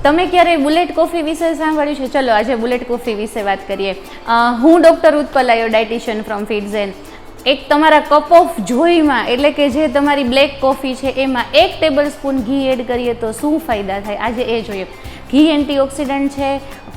તમે ક્યારે bullet coffee વિશે સાંભળ્યું છે? ચલો આજે બુલેટ કોફી વિશે વાત કરીએ. હું ડૉક્ટર ઉત્પલ આયો, ડાયટિશિયન ફ્રોમ ફિટઝેન. એક તમારા કપ ઓફ જોઈમાં એટલે કે જે તમારી બ્લેક કોફી છે એમાં 1 ટેબલ સ્પૂન ઘી એડ કરીએ તો શું ફાયદા થાય આજે એ જોઈએ. ઘી એન્ટીઓક્સિડન્ટ છે,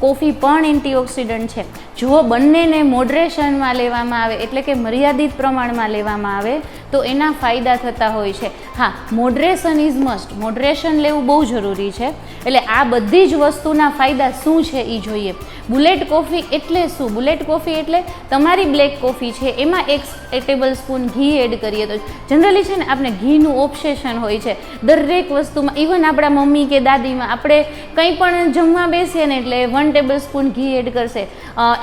કોફી પણ એન્ટીઓક્સિડન્ટ છે. જો બંનેને મોડરેશનમાં લેવામાં આવે એટલે કે મર્યાદિત પ્રમાણમાં લેવામાં આવે તો એના ફાયદા થતા હોય છે. હા, મોડરેશન ઇઝ મસ્ટ. મોડરેશન લેવું બહુ જરૂરી છે. એટલે આ બધી જ વસ્તુના ફાયદા શું છે એ જોઈએ. બુલેટ કોફી એટલે શું? બુલેટ કોફી એટલે તમારી બ્લેક કોફી છે એમાં 1 ટેબલ સ્પૂન ઘી એડ કરીએ તો જનરલી છે ને આપણે ઘીનું ઓબ્સેશન હોય છે દરેક વસ્તુમાં. ઇવન આપણા મમ્મી કે દાદીમાં આપણે કંઈ પણ જમવા બેસીએ ને એટલે 1 ટેબલ સ્પૂન ઘી એડ કરશે.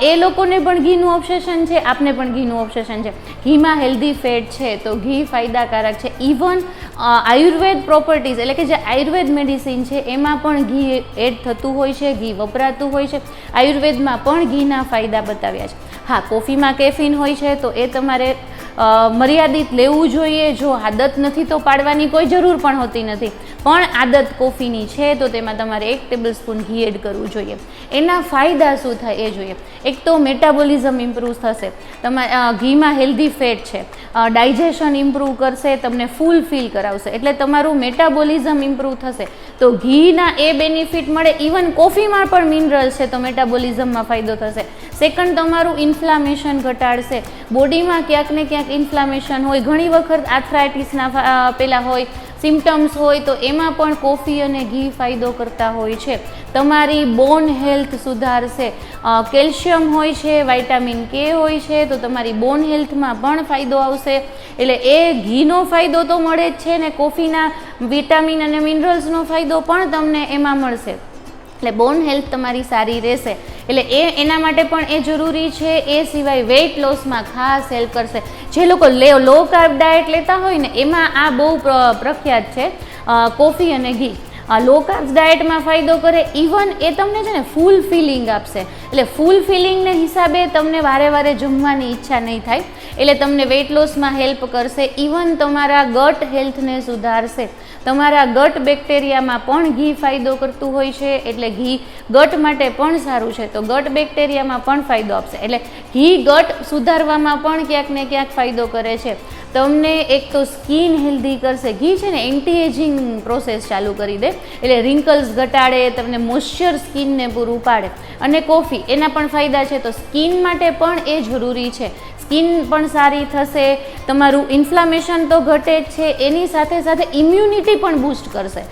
એ લોકોને પણ ઘીનું ઓબ્સેશન છે, આપને પણ ઘીનું ઓબ્સેશન છે. ઘીમાં હેલ્ધી ફેટ છે તો ઘી ફાયદાકારક છે. ઇવન આયુર્વેદ પ્રોપર્ટીઝ એટલે કે જે આયુર્વેદ મેડિસિન છે એમાં પણ ઘી એડ થતું હોય છે, ઘી વપરાતું હોય છે. આયુર્વેદમાં પણ ઘીના ફાયદા બતાવ્યા છે. હા, કોફીમાં કેફીન હોય છે તો એ તમારે મર્યાદિત લેવું જોઈએ. જો આદત નથી તો પાડવાની કોઈ જરૂર પણ હોતી નથી, પણ આદત કોફીની છે તો તેમાં તમારે 1 ટેબલ સ્પૂન ઘી એડ કરવું જોઈએ. એના ફાયદા શું થાય એ જોઈએ. એક તો મેટાબોલિઝમ ઇમ્પ્રૂવ થશે. ઘીમાં હેલ્ધી ફેટ છે, ડાયજેશન ઇમ્પ્રૂવ કરશે, તમને ફૂલ ફીલ કરાવશે એટલે તમારું મેટાબોલિઝમ ઇમ્પ્રૂવ થશે. તો ઘીના એ બેનિફિટ મળે. ઇવન કોફીમાં પણ મિનરલ્સ છે તો મેટાબોલિઝમમાં ફાયદો થશે. સેકન્ડ, તમારું ઇન્ફ્લામેશન ઘટાડશે. બોડીમાં ક્યાંક ને ક્યાંક ઇન્ફ્લામેશન હોય, ઘણી વખત આર્થરાઇટિસના પેલા હોય સિમ્ટમ્સ હોય તો એમાં પણ કોફી અને ઘી ફાયદો કરતા હોય છે. તમારી બોન હેલ્થ સુધારશે. કેલ્શિયમ હોય છે, વાઇટામિન કે હોય છે તો તમારી બોન હેલ્થમાં પણ ફાયદો આવશે. એટલે એ ઘીનો ફાયદો તો મળે જ છે ને કોફીના વિટામિન અને મિનરલ્સનો ફાયદો પણ તમને એમાં મળશે. એટલે બોન હેલ્થ તમારી સારી રહેશે. એટલે એના માટે પણ એ જરૂરી છે. એ સિવાય વેઇટ લોસમાં ખાસ હેલ્પ કરશે. જે લોકો લો કાર્બ ડાયટ લેતા હોય ને એમાં આ બહુ પ્રખ્યાત છે કોફી અને ઘી. લો કાર્બ્સ ડાયટમાં ફાયદો કરે. ઇવન એ તમને છે ને ફૂલ ફિલિંગ આપશે. એટલે ફૂલ ફિલિંગને હિસાબે તમને વારે વારે જમવાની ઈચ્છા નહીં થાય. એટલે તમને વેઇટ લોસમાં હેલ્પ કરશે. ઇવન તમારા ગટ હેલ્થને સુધારશે. તમારા ગટ બેક્ટેરિયામાં પણ ઘી ફાયદો કરતું હોય છે એટલે ઘી ગટ માટે પણ સારું છે તો ગટ બેક્ટેરિયામાં પણ ફાયદો આપશે. એટલે ઘી ગટ સુધારવામાં પણ ક્યાંક ને ક્યાંક ફાયદો કરે છે. તમને એક તો સ્કિન હેલ્ધી કરશે. ઘી છે ને એન્ટી એજિંગ પ્રોસેસ ચાલુ કરી દે એટલે રિંકલ્સ ઘટાડે, તમને મોઇશ્ચર સ્કિનને પૂરું પાડે. અને કોફી એના પણ ફાયદા છે તો સ્કિન માટે પણ એ જરૂરી છે. સ્કિન પણ સારી થશે. તમારું ઇન્ફ્લામેશન તો ઘટે જ છે, એની સાથે સાથે ઇમ્યુનિટી પણ બૂસ્ટ કરશે.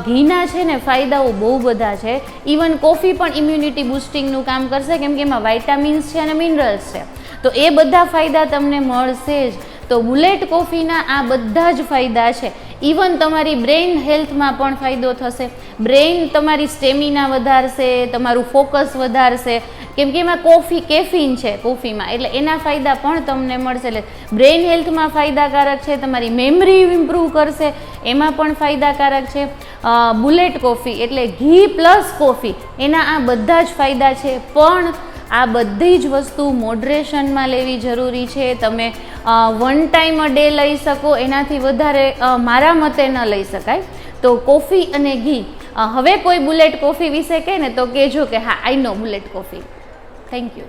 ઘીના છે ને ફાયદાઓ બહુ બધા છે. ઇવન કોફી પણ ઇમ્યુનિટી બૂસ્ટિંગનું કામ કરશે કેમ કે એમાં વાઇટામિન્સ છે અને મિનરલ્સ છે તો એ બધા ફાયદા તમને મળશે જ. તો બુલેટ કોફીના આ બધા જ ફાયદા છે. ઇવન તમારી બ્રેઇન હેલ્થમાં પણ ફાયદો થશે. બ્રેઇન તમારી સ્ટેમિના વધારશે, તમારું ફોકસ વધારશે કેમ કે એમાં કેફીન છે કોફીમાં એટલે એના ફાયદા પણ તમને મળશે. એટલે બ્રેઇન હેલ્થમાં ફાયદાકારક છે. તમારી મેમરી ઇમ્પ્રૂવ કરશે એમાં પણ ફાયદાકારક છે. બુલેટ કોફી એટલે ઘી પ્લસ કોફી એના આ બધા જ ફાયદા છે. પણ આ બધી જ વસ્તુ મોડરેશનમાં લેવી જરૂરી છે. તમે 1 ટાઈમ અ ડે લઈ શકો, એનાથી વધારે મારા મતે ન લઈ શકાય. તો કોફી અને ઘી. હવે કોઈ બુલેટ કોફી વિશે કહે ને તો કહેજો કે હા આઈ નો બુલેટ કોફી. Thank you.